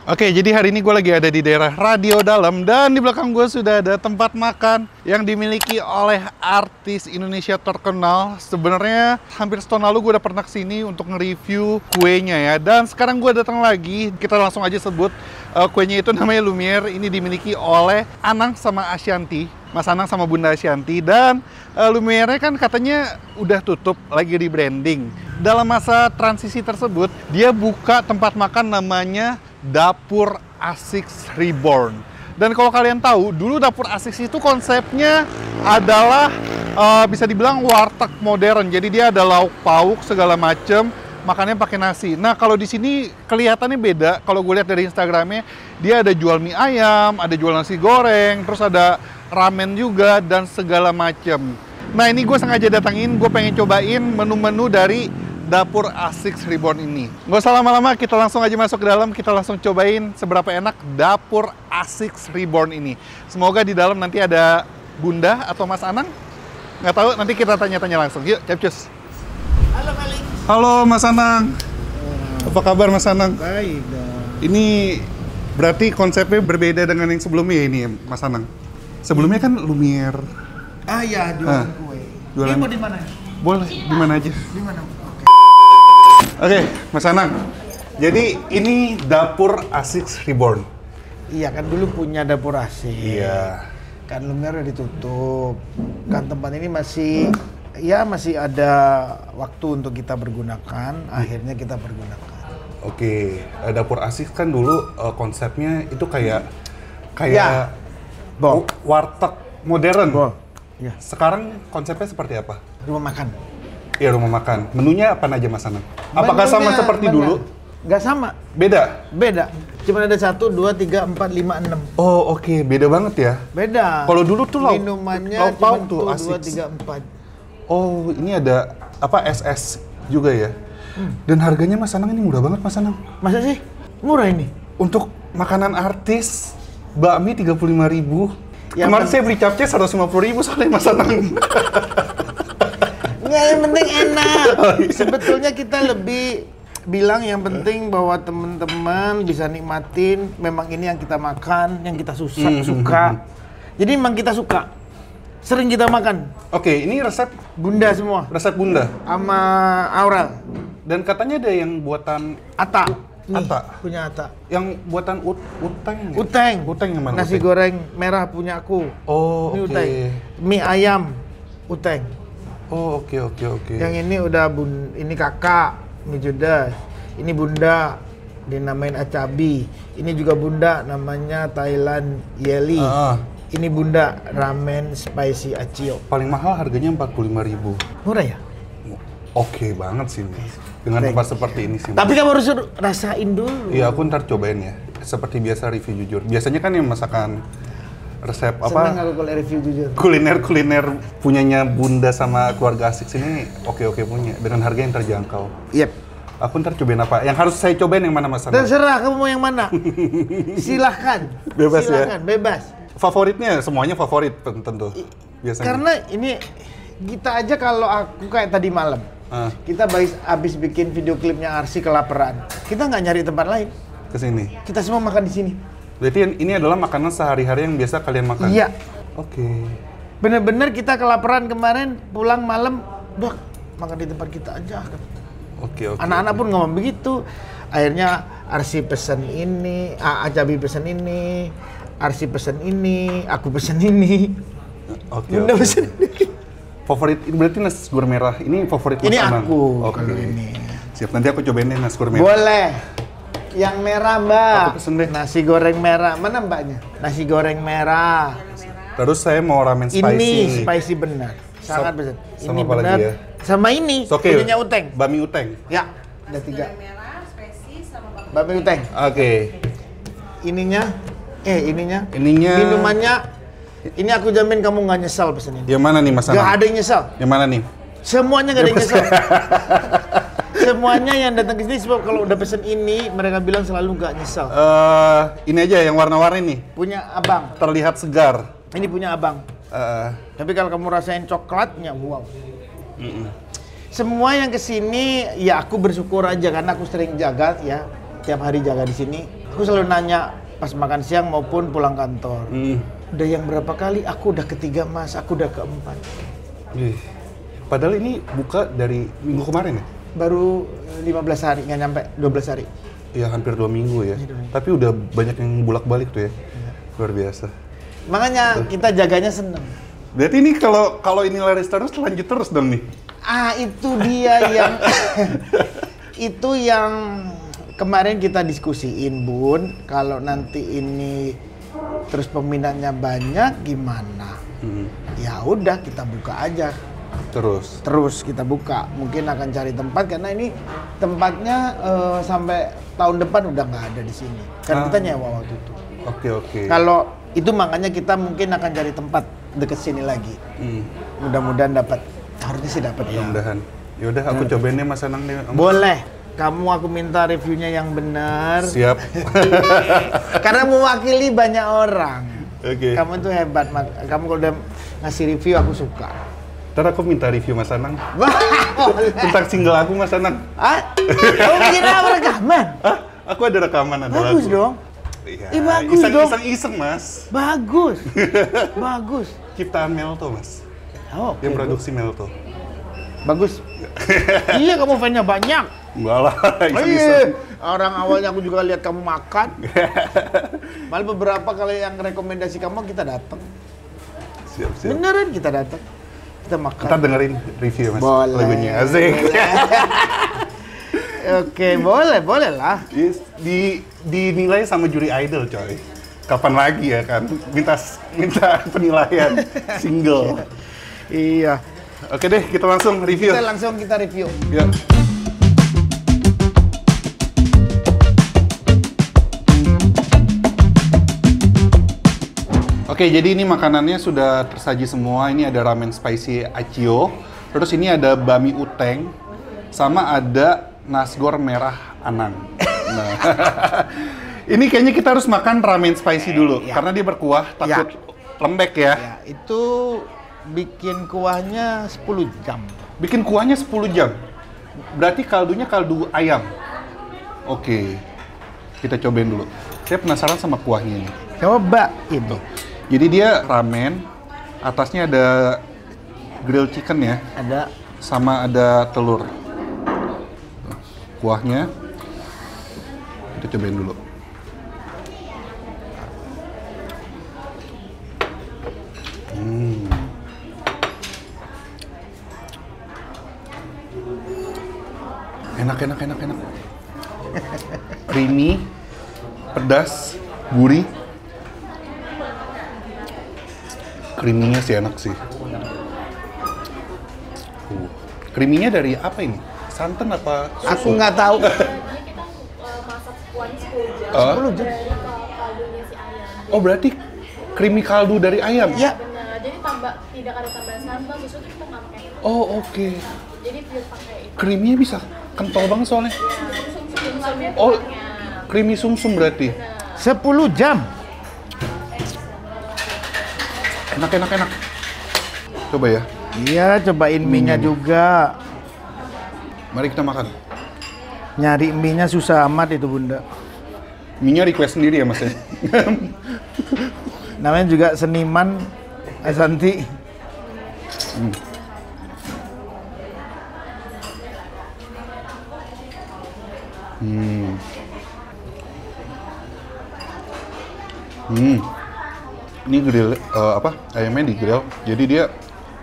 Oke, jadi hari ini gue lagi ada di daerah Radio Dalam dan di belakang gue sudah ada tempat makan yang dimiliki oleh artis Indonesia terkenal. Sebenarnya hampir setahun lalu gue udah pernah kesini untuk nge-review kuenya ya. Dan sekarang gue datang lagi, kita langsung aja sebut kuenya itu namanya Lumiere. Ini dimiliki oleh Anang sama Ashanti, Mas Anang sama Bunda Ashanti. Dan Lumiere kan katanya udah tutup, lagi rebranding. Dalam masa transisi tersebut, dia buka tempat makan namanya Dapur Asics Reborn. Dan kalau kalian tahu, dulu Dapur Asics itu konsepnya adalah bisa dibilang warteg modern. Jadi dia ada lauk pauk segala macem, makannya pakai nasi. Nah kalau di sini kelihatannya beda. Kalau gue lihat dari Instagramnya, dia ada jual mie ayam, ada jual nasi goreng, terus ada ramen juga dan segala macem. Nah ini gue sengaja datangin, gue pengen cobain menu-menu dari Dapur Asics Reborn ini. Nggak usah lama-lama, kita langsung aja masuk ke dalam, kita langsung cobain seberapa enak Dapur Asics Reborn ini. Semoga di dalam nanti ada Bunda atau Mas Anang. Nggak tahu, nanti kita tanya-tanya langsung. Yuk, capcus. Halo Malik. Halo Mas Anang. Apa kabar Mas Anang? Baik dong. Ini berarti konsepnya berbeda dengan yang sebelumnya ini Mas Anang. Sebelumnya kan Lumiere. Ah ya, jualan kue. Jualan. Ini mau di mana? Boleh, di mana aja. Di mana? Oke, Mas Anang. Jadi ini Dapur Asics Reborn. Iya kan dulu punya Dapur Asics. Iya. Kan Lumiere udah ditutup. Kan tempat ini masih ada waktu untuk kita pergunakan. Akhirnya kita pergunakan. Oke, Dapur Asics kan dulu konsepnya itu kayak Ya. Bo. Warteg modern. Bo. Ya. Sekarang konsepnya seperti apa? Rumah makan. Iya, rumah makan. Menunya apa aja Mas Anang? Apakah sama seperti dulu? Nggak sama. Beda? Beda. Cuma ada 1, 2, 3, 4, 5, 6. Oh oke, beda banget ya? Beda. Kalau dulu tuh minumannya lauk pauk cuma tuh 2, Asics. 3, 4. Oh, ini ada apa SS juga ya? Dan harganya Mas Anang ini murah banget Mas Anang. Masa sih? Murah ini? Untuk makanan artis, bakmi 35.000. Kemarin saya beli capcay 150.000 soalnya Mas Anang. Nggak, yang penting enak. Oh, iya. Sebetulnya kita lebih bilang yang penting bahwa teman-teman bisa nikmatin memang ini yang kita makan, yang kita suka. Jadi memang kita suka. Sering kita makan. Oke, ini resep Bunda semua. resep Bunda. Sama Aurel. Dan katanya ada yang buatan Ata. Nih, Ata. punya Ata. Yang buatan uteng. ya? Uteng. Uteng yang mana? Nasi Uteng? goreng merah punya aku. Oh, Ini oke. Uteng. Mie ayam. Uteng. Oh, oke. Yang ini udah ini kakak, mie Judas. Ini Bunda, dinamain Acabi. Ini juga Bunda, namanya Thailand Yeli. Ini Bunda, ramen spicy acio. Paling mahal harganya 45.000. Murah ya? Oke banget sih, Mas. Dengan tempat seperti ini sih. Tapi kamu harus rasain dulu. Iya, aku ntar cobain ya. Seperti biasa review jujur. Biasanya kan yang masakan resep Senang apa? aku kalau review jujur. Kuliner punyanya Bunda sama keluarga Asics ini oke punya dengan harga yang terjangkau. Yep. Aku ntar cobain apa? Yang harus saya cobain yang mana Mas Anang? Terserah kamu mau yang mana. Silahkan. Bebas ya? Silahkan, bebas. Favoritnya semuanya favorit tentu. Biasanya. Karena ini kita aja kalau aku kayak tadi malam. Kita habis bikin video klipnya Arsi kelaparan. Kita nggak nyari tempat lain. Ke sini. Kita semua makan di sini. Berarti ini adalah makanan sehari-hari yang biasa kalian makan? Iya. Oke. Bener-bener kita kelaparan kemarin pulang malam, udah makan di tempat kita aja. Oke. Anak-anak pun ngomong begitu. Akhirnya Arsi pesen ini, Acabi pesen ini, Arsi pesen ini, aku pesen ini. Oke. Bunda pesen ini. Favorit ini berarti nasi goreng merah. Ini favorit Mas Ini Anang? aku Oke. kalau ini. Siap, nanti aku cobain deh nasi goreng merah. Boleh. Yang merah, Mbak. Aku pesen deh. Nasi goreng merah. Mana Mbaknya? Nasi goreng merah. Terus saya mau ramen spicy. Ini spicy benar. Sangat benar. Sama Ini apa lagi benar. ya? Sama ini. Oke. Punyanya Uteng. Bami Uteng. Ya, ada 3. merah, spesies, sama Bami Uteng. Oke. Ininya. Ininya. Minumannya. Ini aku jamin kamu nggak nyesal pesen ini. Yang mana nih Mas Anang? Gak ada yang nyesal. Yang mana nih? Semuanya gak ada yang nyesal. Semuanya yang datang ke sini sebab kalau udah pesen ini mereka bilang selalu gak nyesal. Ini aja yang warna-warni nih. Punya abang. Terlihat segar. Ini punya abang. Tapi kalau kamu rasain coklatnya, wow. Semua yang kesini, ya aku bersyukur aja karena aku sering jaga ya, tiap hari jaga di sini. Aku selalu nanya pas makan siang maupun pulang kantor. Udah yang berapa kali? Aku udah ketiga mas, aku udah keempat. Padahal ini buka dari minggu kemarin ya? Baru 15 hari, nggak nyampe 12 hari. Ya hampir 2 minggu ya. Tapi udah banyak yang bolak-balik tuh ya. Luar biasa. Makanya kita jaganya seneng. Berarti ini kalau ini laris terus lanjut terus dong nih. Itu dia yang itu yang kemarin kita diskusiin Bun. Kalau nanti ini terus peminatnya banyak gimana? Ya udah kita buka aja. Terus kita buka. Mungkin akan cari tempat karena ini tempatnya sampai tahun depan udah nggak ada di sini. Karena kita nyewa waktu itu. Oke. Kalau itu makanya kita mungkin akan cari tempat deket sini lagi. Mudah-mudahan dapat. Harusnya sih dapat ya. Mudah-mudahan. Ya udah aku cobain deh Mas Anang deh. Boleh. Kamu aku minta reviewnya yang benar. Siap. Karena mewakili banyak orang. Oke. Kamu tuh hebat. Kamu kalau udah ngasih review aku suka. Ntar aku minta review Mas Anang. Tentang single aku Mas Anang. Kamu bikin apa rekaman? Aku ada rekaman, ada bagus lagu. Dong. Iya. Bagus dong. Iseng Mas. Bagus. Bagus. Ciptaan Melto Mas. Okay, yang produksi Melto. Bagus. Iya kamu fan-nya banyak. Enggak lah. Iya. Orang awalnya aku juga lihat kamu makan. Malah beberapa kali yang rekomendasi kamu kita datang. Siap. Beneran kita datang. Kita makan. Kita dengerin review Mas. Boleh. Lagunya asik. Oke, boleh lah. Dinilai sama juri idol coy. Kapan lagi ya kan? Minta penilaian single. Iya. Oke deh, kita langsung review. Kita review. Ya. Oke, jadi ini makanannya sudah tersaji semua. Ini ada ramen spicy Achio. Terus ini ada bami uteng. Sama ada nasgor merah Anang. Nah. Ini kayaknya kita harus makan ramen spicy dulu. Karena dia berkuah, takut lembek ya. Itu bikin kuahnya 10 jam. Bikin kuahnya 10 jam? Berarti kaldunya kaldu ayam? Oke. Kita cobain dulu. Saya penasaran sama kuahnya ini. Coba itu. Jadi dia ramen, atasnya ada grilled chicken ya. Ada. Sama ada telur. Kuahnya kita cobain dulu. Enak. Creamy, pedas, gurih. Creamy-nya sih enak sih. Creamy-nya dari apa ini? Santan apa susu? Aku nggak tahu. Kita masak kuahnya 10 jam. 10 jam. Dari kaldunya si ayam. Oh berarti creamy kaldu dari ayam? Iya. Benar. Jadi tidak ada tambahan santan, susu itu kita nggak pakai. Oh oke. Jadi pure pakai itu. Creamy-nya bisa kental banget soalnya. Sumsumnya Oh, banyak. creamy sumsum berarti. 10 jam. Enak. Coba ya. Iya, cobain mie-nya juga. Mari kita makan. Nyari mie-nya susah amat itu, Bunda. Mie-nya request sendiri ya, Mas ya? Namanya juga seniman Asanti. Ini grill ayamnya di grill, jadi dia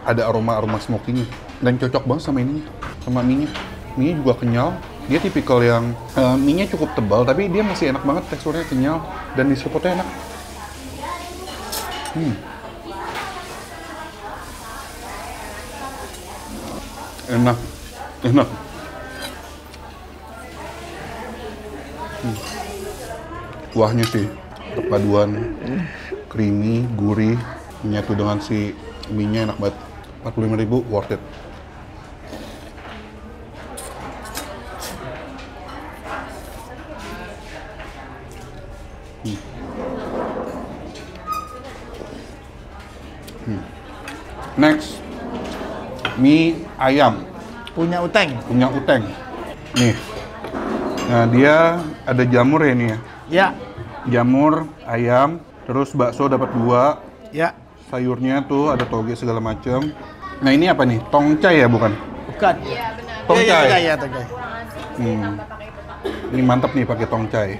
ada aroma smoky-nya dan cocok banget sama ini, sama mie-nya. Mie juga kenyal, dia tipikal yang mie-nya cukup tebal tapi dia masih enak banget, teksturnya kenyal dan diseruputnya enak. Enak. Kuahnya sih perpaduan creamy, gurih, menyatu dengan si mie-nya enak banget. 45.000 worth it. Next, mie ayam Punya Uteng. punya Uteng. Nih, nah dia ada jamur ya nih ya. Ya. Jamur, ayam, terus bakso dapat 2. Ya. Sayurnya tuh ada toge segala macam. Nah ini apa nih? Tongcai ya bukan? Bukan. Iya benar. Tongcai. Iya, tongcai. Kurang asin, saya tambah pakai peta. Ini mantap nih pakai tongcai.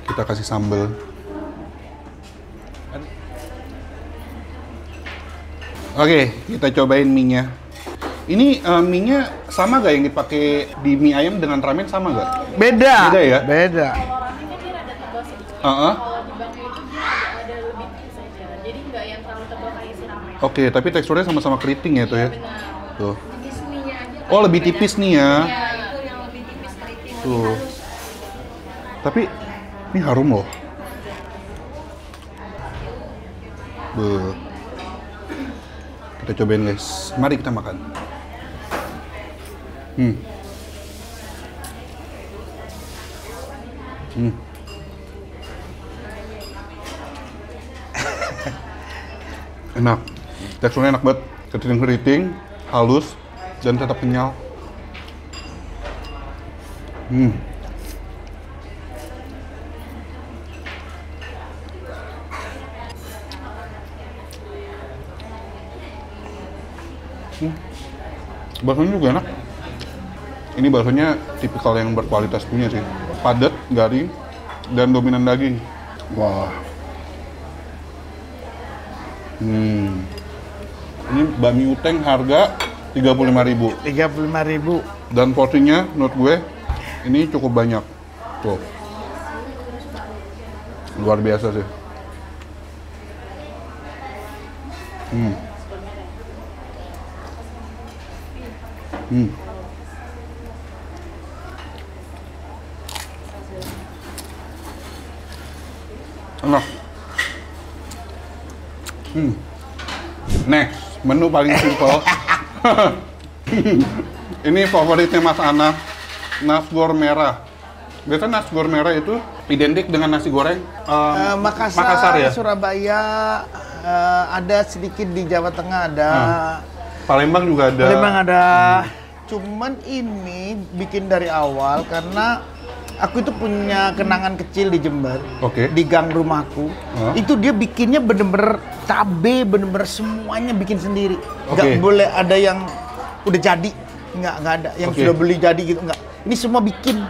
Kita kasih sambal. Oke, kita cobain mie-nya. Ini mie-nya sama gak yang dipakai di mie ayam dengan ramen sama gak? Beda. Beda ya? Beda. Kalau ramen kan dia rada tebal sedikit. Heeh. Kalau di bangka itu dia ada lebih tipis aja. Jadi nggak yang terlalu tebal kayak si ramen. Oke, tapi teksturnya sama-sama keriting ya tuh ya? Benar. Tuh. Tipis mie-nya aja. Oh, lebih tipis nih ya? Iya, itu yang lebih tipis keriting. Lebih Tuh. halus. Tapi ini harum loh. Beuh. Kita cobain guys. Mari kita makan. Hmm. Enak. Teksturnya enak banget. Keriting-keriting, halus, dan tetap kenyal. Baksonya juga enak. Ini baksonya tipikal yang berkualitas punya sih. Padat, garing, dan dominan daging. Wah. Ini bakmi uteng harga 35.000. 35.000. Dan porsinya menurut gue ini cukup banyak. Tuh. Luar biasa sih. Enak. Next, menu paling simpel. Ini favoritnya Mas Ana, nasgor merah. Biasanya nasgor merah itu identik dengan nasi goreng Makassar, ya. Surabaya, ada sedikit di Jawa Tengah ada. Palembang juga ada. Palembang ada. Cuman ini bikin dari awal karena aku itu punya kenangan kecil di Jember. Oke. Di gang rumahku. Itu dia bikinnya bener-bener cabe, bener-bener semuanya bikin sendiri. Nggak boleh ada yang udah jadi. Nggak ada. Yang sudah beli jadi gitu, nggak. Ini semua bikin.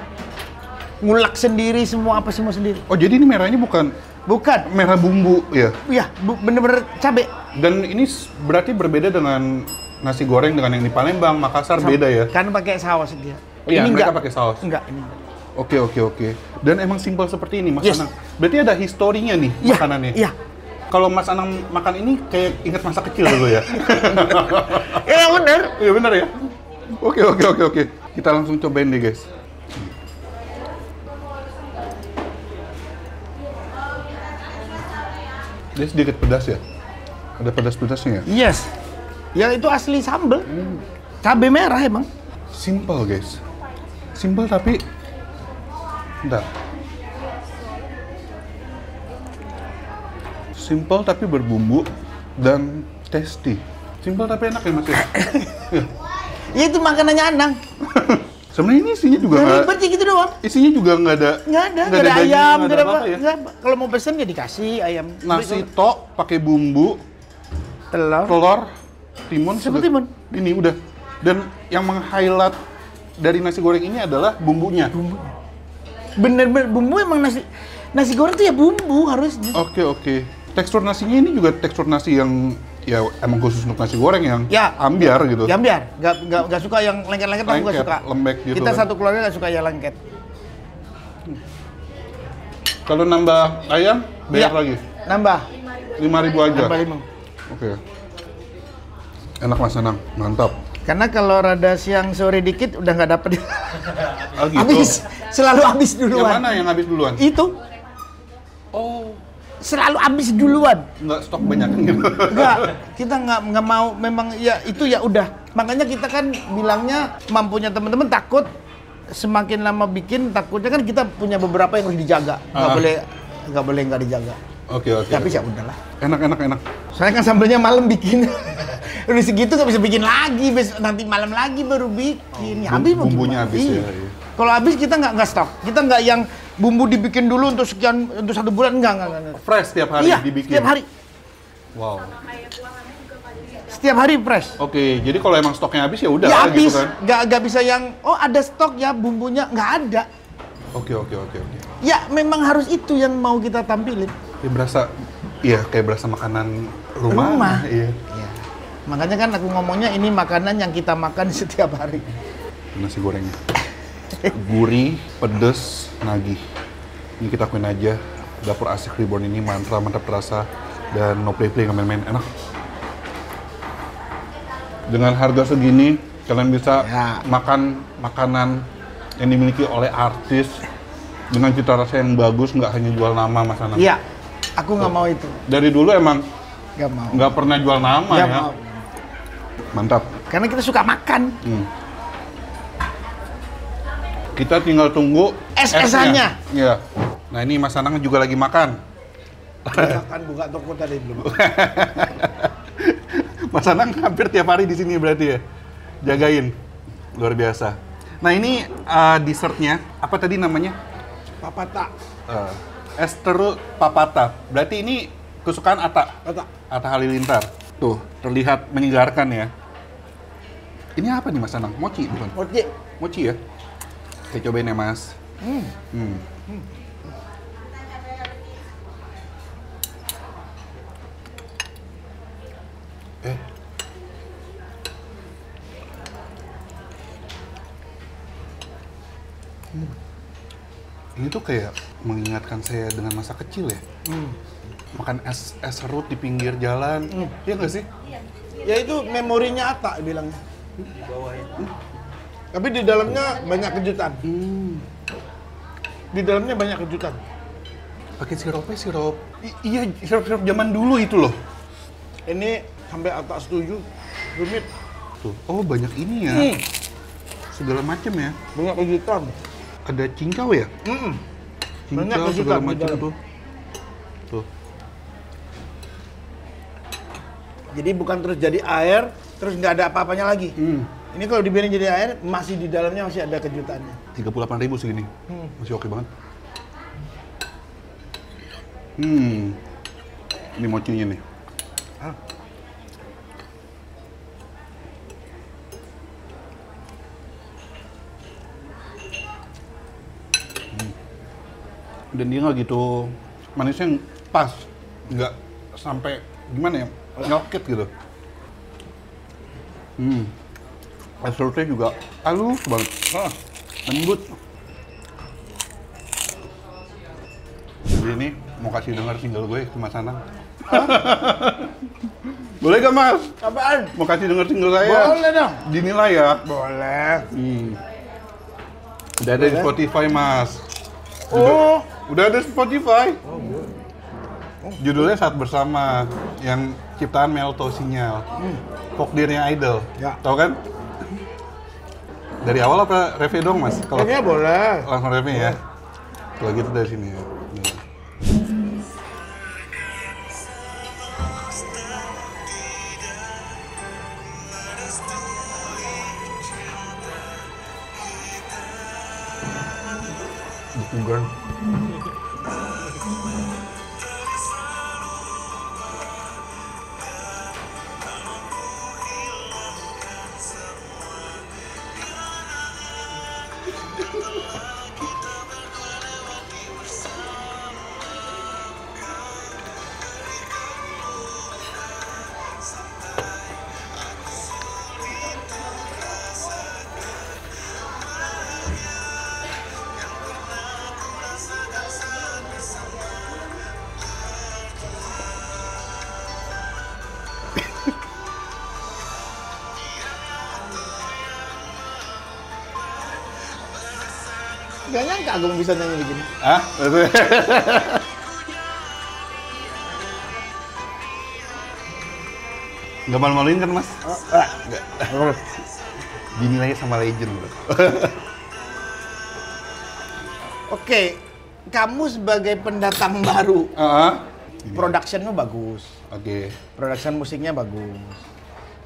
Ngulak sendiri, semua apa semua sendiri. Oh, jadi ini merahnya bukan merah bumbu ya? Iya, bener-bener cabe. Dan ini berarti berbeda dengan nasi goreng dengan yang di Palembang, Makassar beda ya? Kan pakai saus dia. Iya, Ini mereka enggak. pakai saus. Enggak, ini. Oke. Dan emang simpel seperti ini, Mas Yes. Anang. Berarti ada historinya nih Iya, makanannya. iya. Kalau Mas Anang makan ini kayak ingat masa kecil dulu ya? Iya bener. Iya benar ya? Oke. Kita langsung cobain deh guys. Dia sedikit pedas ya? Ada pedas-pedasnya ya? Yes. Ya itu asli sambel. Cabe merah emang. Simple guys. Simple tapi bentar. Simple tapi berbumbu dan tasty. Simple tapi enak ya Mas ya? Ya. Ya itu makanannya Anang. Sebenarnya ini isinya juga Gak ribet sih gitu doang. isinya juga nggak ada Nggak ada daging, ayam, nggak nggak ada ada apa. ya? Nggak, kalau mau pesen ya dikasih ayam. Nasi tok pakai bumbu, telur, timun, Seperti sudah. timun. Ini udah. Dan yang meng-highlight dari nasi goreng ini adalah bumbunya. Bener-bener bumbu emang nasi goreng tuh ya bumbu harusnya. Oke. Tekstur nasinya ini juga tekstur nasi yang ya emang khusus untuk nasi goreng yang Ya. ambiar gitu. Ya biar, nggak suka yang lengket-lengket, aku nggak Lengket, suka. lembek gitu Kita kan. satu keluarga nggak suka yang lengket. Kalau nambah ayam, bayar Iya. lagi. Nambah. 5.000 aja. Nambah 5. Oke. Enak Mas Anang, mantap. Karena kalau rada siang sore dikit udah nggak dapet. Oh, gitu. Habis, selalu habis Yang duluan. mana yang habis duluan? Itu Oh, selalu habis duluan. nggak stok banyak gitu. Enggak, kita nggak mau, memang ya itu ya udah. Makanya kita kan bilangnya mampunya teman-teman takut semakin lama bikin takutnya kan kita punya beberapa yang harus dijaga. Nggak boleh nggak dijaga. Oke. Tapi ya udahlah. Enak. Soalnya kan sambelnya malam bikin. Udah segitu nggak bisa bikin lagi, nanti malam lagi baru bikin. Ya, habis mau Bumbunya gimana? habis Iya. ya. Iya. Kalau habis kita nggak stok. Kita nggak yang bumbu dibikin dulu untuk sekian untuk 1 bulan enggak. Fresh setiap hari Iya, dibikin. setiap hari. Wow. Kayak buangannya juga pasti. Setiap hari fresh. Oke, jadi kalau emang stoknya habis ya udah Ya habis, gitu kan. nggak bisa yang ada stok ya bumbunya nggak ada. Oke. Ya memang harus itu yang mau kita tampilin. Kayak berasa makanan rumah. Iya. Ya. Makanya kan aku ngomongnya ini makanan yang kita makan setiap hari. Nasi gorengnya. Gurih, pedes, nagih. Ini kita akuin aja. Dapur Asik Reborn ini mantap terasa. Dan no play nggak main-main, enak. Dengan harga segini, kalian bisa makan makanan yang dimiliki oleh artis dengan cita rasa yang bagus, nggak hanya jual nama, Mas Anang. Iya, aku nggak mau itu. Dari dulu emang Nggak mau. nggak pernah jual nama Nggak ya. mau. Mantap. Karena kita suka makan. Kita tinggal tunggu Es-esannya. Iya. Nah ini Mas Anang juga lagi makan. Makan buka toko tadi belum. Mas Anang hampir tiap hari di sini berarti ya? Jagain. Luar biasa. Nah ini dessertnya, apa tadi namanya? Papata. Es terus papata. Berarti ini kesukaan Atta? Atta Halilintar. Tuh, terlihat menyegarkan ya. Ini apa nih Mas Anang? Mochi bukan? Mochi ya? Kita cobain ya Mas. Ini tuh kayak mengingatkan saya dengan masa kecil ya. Makan es serut di pinggir jalan. Iya nggak sih? Ya itu memorinya Atta bilang. Tapi di dalamnya banyak kejutan. Di dalamnya banyak kejutan. Pakai sirupnya iya sirup zaman dulu itu loh. Ini sampai Atta setuju. Rumit. Tuh. Oh banyak ini ya. Segala macam ya. Banyak kejutan. Ada cincau ya? Banyak Cincau kejutan segala di macam dalam. tuh. Tuh. Jadi bukan terus jadi air, terus nggak ada apa-apanya lagi. Ini kalau dibiarin jadi air, masih di dalamnya masih ada kejutannya. 38.000 segini. Masih oke banget. Ini mochinya nih. Dan dia nggak gitu manisnya pas, nggak sampai gimana ya, nyokit gitu. Es serutnya juga halus banget, lembut. Jadi ini mau kasih denger single gue ke Mas Anang. Boleh gak Mas? Apaan? Mau kasih denger single saya? Boleh dong. Dinilai ya? Boleh. Udah ada di Spotify Mas. Udah ada di Spotify. Judulnya Saat Bersama, yang ciptaan Melto Sinyal. Folkdirnya Idol. Ya. Tahu kan? Dari awal apa review dong Mas? Kalau Kayaknya boleh. langsung review ya. Kalau gitu dari sini ya. Nih. Bukan. Gak nyangka aku bisa nyanyi begini. Hah? Gak malu-maluin kan Mas? Enggak. Dinilai sama legend loh. Oke, kamu sebagai pendatang baru, productionmu bagus, Oke. production musiknya bagus.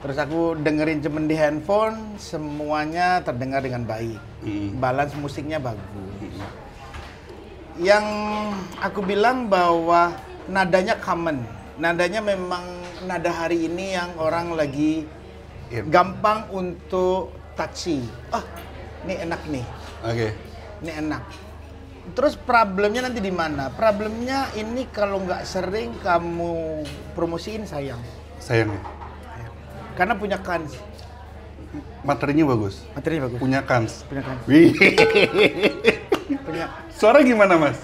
Terus aku dengerin cuman di handphone, semuanya terdengar dengan baik. Balance musiknya bagus. Yang aku bilang bahwa nadanya common. Nadanya memang nada hari ini yang orang lagi gampang untuk touchy. Oh, ini enak nih. Oke. Ini enak. Terus problemnya nanti di mana? Problemnya ini kalau nggak sering kamu promosiin sayang. Sayang ya? Karena punya kans. Materinya bagus. Materinya bagus. Punya kans. Punya kans. Wih. Punya. Suara gimana, Mas?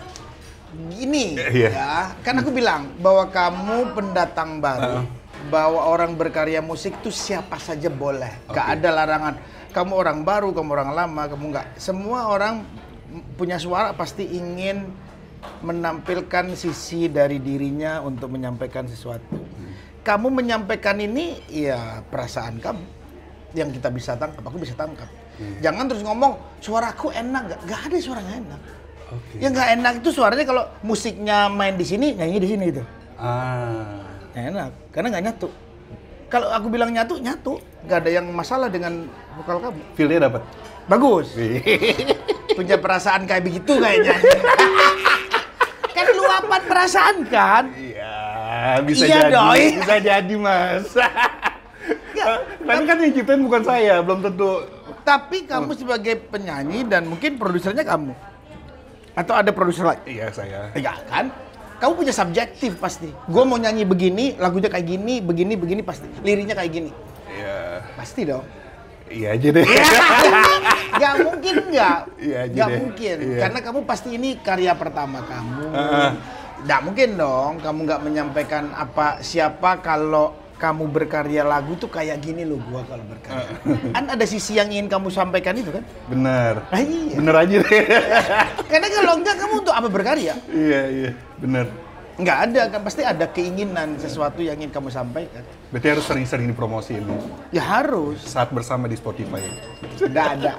Gini, Iya. ya. Kan aku bilang bahwa kamu pendatang baru. Bahwa orang berkarya musik itu siapa saja boleh. Gak ada larangan. Kamu orang baru, kamu orang lama, kamu nggak. Semua orang punya suara pasti ingin menampilkan sisi dari dirinya untuk menyampaikan sesuatu. Kamu menyampaikan ini, ya perasaan kamu yang kita bisa tangkap, aku bisa tangkap. Jangan terus ngomong, suaraku enak, gak ada suaranya enak. Yang gak enak itu suaranya kalau musiknya main di sini, nyanyi di sini gitu. Gak enak, karena gak nyatu. Kalau aku bilang nyatu, nyatu. Gak ada yang masalah dengan vokal kamu. Feel-nya dapat. Bagus. Punya perasaan kayak begitu kayaknya. Kan luapan perasaan kan? Iya, bisa Iya, jadi. doi. Bisa jadi, Mas. Tapi kan yang ciptain bukan saya, belum tentu. Tapi kamu sebagai penyanyi dan mungkin produsernya kamu. Atau ada produser lain? Iya, saya. Iya kan? Kamu punya subjektif pasti. Gue mau nyanyi begini, lagunya kayak gini, begini pasti. Liriknya kayak gini. Iya. Pasti dong. Iya aja deh. Gak mungkin nggak. Iya aja Gak deh. mungkin. Iya. Karena kamu pasti ini karya pertama kamu. Gak mungkin dong kamu nggak menyampaikan siapa kalau kamu berkarya lagu tuh kayak gini loh gua kalau berkarya. Kan ada sisi yang ingin kamu sampaikan itu kan? Bener. Ah, iya. Bener aja deh. Karena kalau enggak kamu untuk apa berkarya? Iya, bener. Nggak ada kan, pasti ada keinginan sesuatu yang ingin kamu sampaikan. Berarti harus sering-sering dipromosiin Ya harus. saat bersama di Spotify. Nggak ada.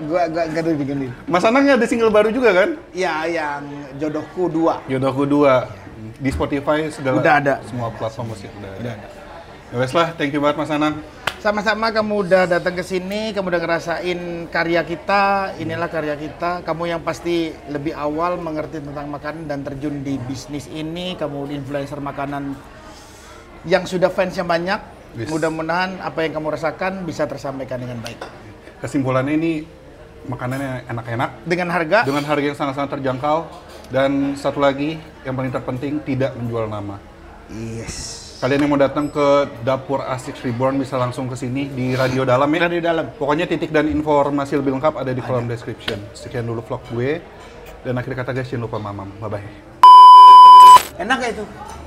Gua nggak ada bikin ini. Mas Anang ada single baru juga kan? Ya yang Jodohku 2. Jodohku 2. Di Spotify segala Udah ada. semua platform musik udah ada. Ya wes lah, thank you banget Mas Anang. Sama-sama kamu udah datang ke sini, kamu udah ngerasain karya kita, inilah karya kita. Kamu yang pasti lebih awal mengerti tentang makanan dan terjun di bisnis ini, kamu influencer makanan yang sudah fansnya banyak. Yes. Mudah-mudahan apa yang kamu rasakan bisa tersampaikan dengan baik. Kesimpulannya ini makanannya enak-enak Dengan harga, dengan harga yang sangat-sangat terjangkau dan satu lagi yang paling terpenting tidak menjual nama. yes. Kalian yang mau datang ke Dapur Asik Reborn bisa langsung ke sini di Radio Dalam ya. Radio Dalam. Pokoknya titik dan informasi lebih lengkap ada di kolom description. Sekian dulu vlog gue. Dan akhir kata guys, jangan lupa mamam. Bye-bye. Enak gak itu?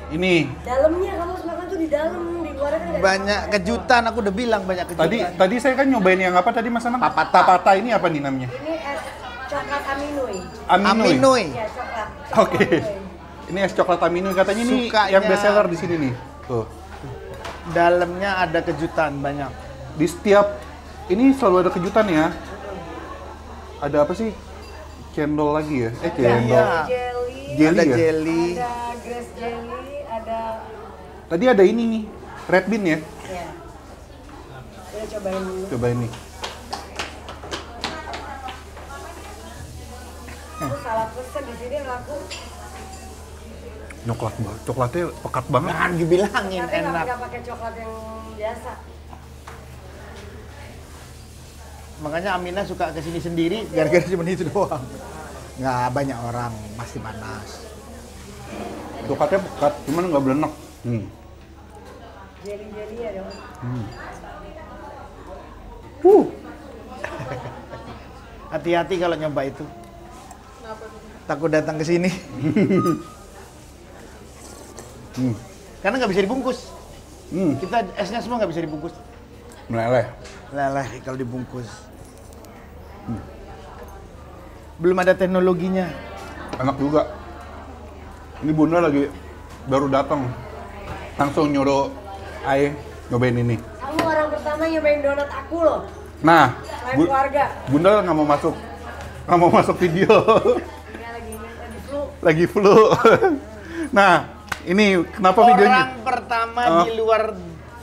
Ini, Dalamnya kamu harus makan tuh di dalam, di luar kan nggak Banyak kejutan, aku udah bilang banyak kejutan. tadi saya kan nyobain yang apa tadi Mas Anang? Papata. Papata ini apa nih namanya? Ini es coklat aminoi. Aminoi. Ya coklat. Oke. Aminoi. Ini es coklat Aminoi katanya ini Sukanya. yang best seller di sini nih. Tuh. Dalamnya ada kejutan banyak. Di setiap ini selalu ada kejutan ya. Ada apa sih? Cendol lagi ya? Cendol. Iya. Jelly, Jelly ada ya? jelly. ada grass jelly, ada Tadi ada ini nih, red bean ya. ya. Udah cobain dulu. Coba ini. Aku salah pesen di sini laku. Coklat banget, coklatnya pekat banget. Jangan dibilangin Tapi enak. nggak pakai coklat yang biasa. Makanya Amina suka kesini sendiri gara-gara cuma itu doang. Nggak banyak orang, masih panas. Coklatnya pekat, cuman nggak belenek. Jelly ya dong. Hati-hati kalau nyoba itu. Takut datang ke sini. Karena nggak bisa dibungkus. Kita esnya semua nggak bisa dibungkus. Meleleh. Leleh kalau dibungkus. Belum ada teknologinya. Enak juga. Ini Bunda lagi baru datang. Langsung nyuruh Ai nyobain ini. Kamu orang pertama nyobain donat aku loh. Nah, Selain keluarga. Bunda nggak mau masuk video. Enggak lagi flu. Lagi flu. Nah, ini kenapa videonya? Orang pertama di luar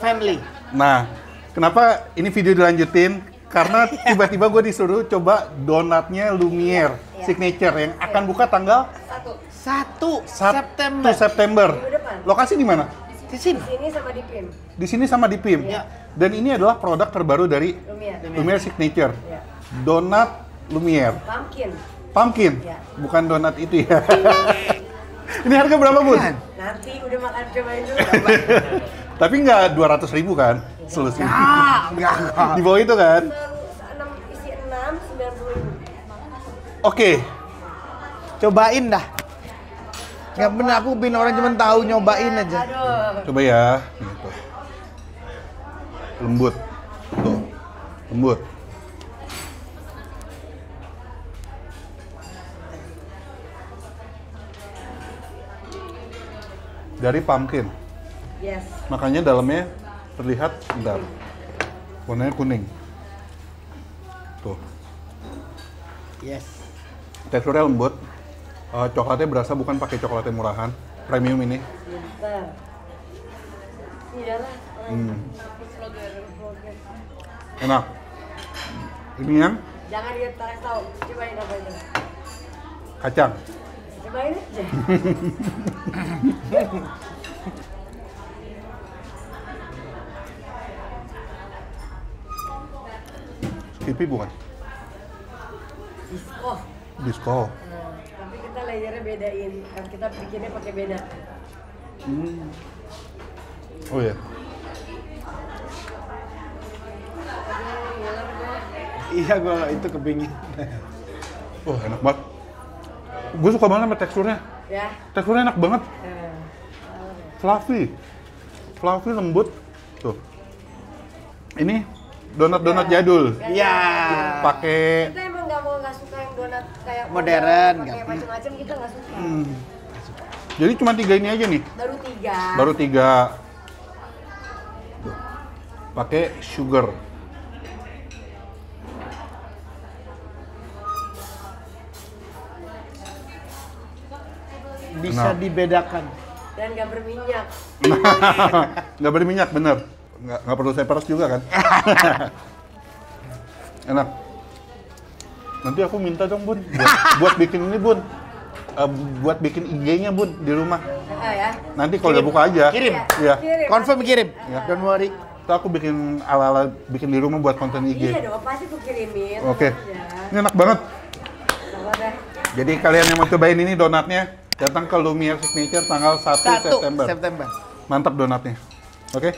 family. Nah, kenapa ini video dilanjutin? Karena tiba-tiba gue disuruh coba donatnya Lumiere Signature yang akan buka tanggal 1 1 September. September. Minggu depan. Lokasi di mana? Di sini. Di sini sama di PIM. Di sini sama di PIM. Iya. Dan ini adalah produk terbaru dari Lumiere. Lumiere Signature. Iya. Donat Lumiere. Pumpkin. Pumpkin. Iya. Bukan donat itu ya. Ini harga berapa, Bun? Nanti udah makan cobain dulu. Tapi nggak 200.000 kan? Selusnya. Enggak. Di bawah itu kan? Isi 6, 90.000. Oke. Cobain dah. Nggak bener, aku bin orang cuma tahu nyobain aja. Aduh. Coba ya. Gitu. Lembut. Tuh. Lembut. Dari pumpkin. Yes. Makanya dalamnya terlihat bentar. Warnanya kuning. Tuh. Yes. Teksturnya lembut. Coklatnya berasa bukan pakai coklat yang murahan. Premium ini. Pinter. Iyalah. Vlogger. Enak. Ini yang Jangan dia tahu. Cobain apa itu. kacang. Cobain aja. Skippy bukan? Disco. Disco. Nah, tapi kita layernya bedain. Kan kita bikinnya pakai beda. Oh iya. Aduh, ngiler gue. Iya, gua itu kepingin. Oh enak banget. Gue suka banget sama teksturnya. Ya. Teksturnya enak banget. Nah. Fluffy. Fluffy lembut. Tuh. Ini donat-donat jadul. Iya. Pakai Kita emang nggak suka yang donat kayak Modern, kayak nggak. macam-macam kita nggak suka. Jadi cuma 3 ini aja nih. Baru 3. Baru 3. Tuh. Pakai sugar. Bisa Enak. dibedakan. Dan nggak berminyak. Nggak berminyak, bener. Nggak perlu saya peres juga kan? Enak. Nanti aku minta dong, Bun. Buat bikin ini, Bun. Buat bikin IG-nya, Bun, di rumah. Ya. Nanti kalau udah buka aja. Kirim. Iya. Kirim. Confirm kirim. Ya. Don't worry. Terus aku bikin ala-ala bikin di rumah buat konten IG. Iya dong, pasti tuh kirimin. Oke. Ya. Ini enak banget. Apa deh? Jadi kalian yang mau cobain ini donatnya, datang ke Lumiere Signature tanggal 1 1 September. September. Mantap donatnya. Oke?